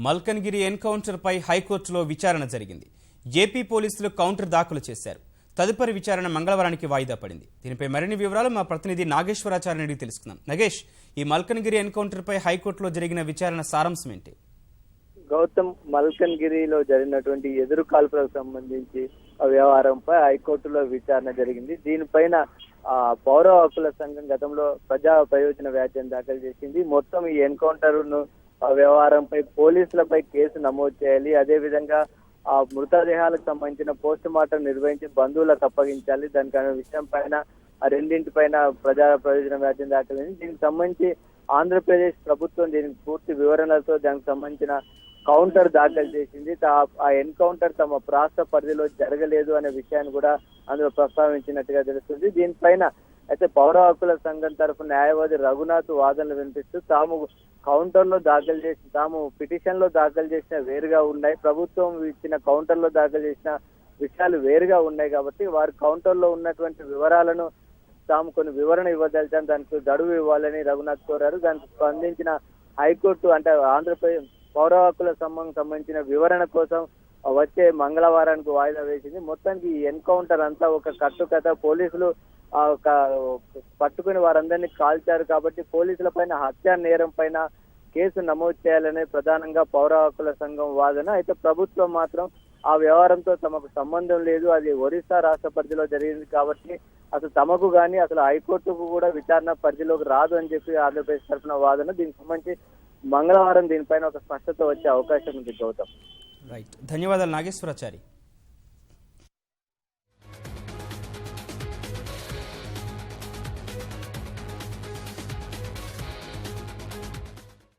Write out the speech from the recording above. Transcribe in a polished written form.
మల్కన్గిరి ఎన్కౌంటర్పై హైకోర్టులో విచారణ జరిగింది. ఏపీ పోలీసులు కౌంటర్ దాఖలు చేశారు. తదుపరి విచారణ మంగళవారానికి వాయిదా పడింది. దీనిపై మరిన్ని వివరాలు మా ప్రతినిధి నాగేశ్వరాచార్య అడిగి తెలుసుకుందాం. నాగేష్, ఈ మల్కన్గిరి ఎన్కౌంటర్పై హైకోర్టులో జరిగిన విచారణ సారాంశం ఏంటి? గౌతమ్, మల్కన్గిరిలో జరిగినటువంటి ఎదురు కాల్పులకు సంబంధించి వ్యవహారంపై హైకోర్టులో విచారణ జరిగింది. దీనిపైన పౌర హక్కుల సంఘం గతంలో ప్రజా ప్రయోజన వ్యాజ్యం దాఖలు చేసింది. మొత్తం ఈ ఎన్కౌంటర్ వ్యవహారంపై పోలీసులపై కేసు నమోదు చేయాలి. అదేవిధంగా ఆ మృతదేహాలకు సంబంధించిన పోస్ట్ మార్టం నిర్వహించి బంధువులకు అప్పగించాలి. దానికైన విషయం పైన రెండింటి పైన ప్రజా ప్రయోజన వ్యాజ్యం దాఖలైంది. దీనికి సంబంధించి ఆంధ్రప్రదేశ్ ప్రభుత్వం దీనికి పూర్తి వివరణలతో దానికి సంబంధించిన కౌంటర్ దాఖలు చేసింది. ఆ ఎన్కౌంటర్ తమ రాష్ట్ర పరిధిలో జరగలేదు అనే విషయాన్ని కూడా అందులో ప్రస్తావించినట్టుగా తెలుస్తుంది. దీనిపైన అయితే పౌర హక్కుల సంఘం తరఫు న్యాయవాది రఘునాథ్ వాదనలు వినిపిస్తూ తాము పిటిషన్ లో దాఖలు చేసిన వేరుగా ఉన్నాయి, ప్రభుత్వం ఇచ్చిన కౌంటర్ లో దాఖలు చేసిన విషయాలు వేరుగా ఉన్నాయి కాబట్టి వారి కౌంటర్ లో ఉన్నటువంటి వివరాలను తాము కొన్ని వివరణ ఇవ్వదలిచాను, దానికి గడువు ఇవ్వాలని రఘునాథ్ కోరారు. దానికి స్పందించిన హైకోర్టు అంటే ఆంధ్రప్రదేశ్ పౌర హక్కుల సంబంధించిన వివరణ కోసం వచ్చే మంగళవారానికి వాయిదా వేసింది. మొత్తానికి ఈ ఎన్కౌంటర్ అంతా ఒక కట్టుకథ. పోలీసులు పట్టుకుని వారందరినీ కాల్చారు కాబట్టి పోలీసుల పైన హత్యా నేరం పైన కేసు నమోదు చేయాలనే ప్రధానంగా పౌర హక్కుల సంఘం వాదన. అయితే ప్రభుత్వం మాత్రం ఆ వ్యవహారంతో తమకు సంబంధం లేదు, అది ఒరిస్సా రాష్ట్ర పరిధిలో జరిగింది కాబట్టి అసలు తమకు కానీ అసలు హైకోర్టుకు కూడా విచారణ పరిధిలోకి రాదు అని చెప్పి ఆంధ్రప్రదేశ్ తరఫున వాదన. దీనికి సంబంధించి మంగళవారం దీనిపైన ఒక స్పష్టత వచ్చే అవకాశం ఉంది. గౌతమ్, రైట్, ధన్యవాదాలు నాగేశ్వరాచారి.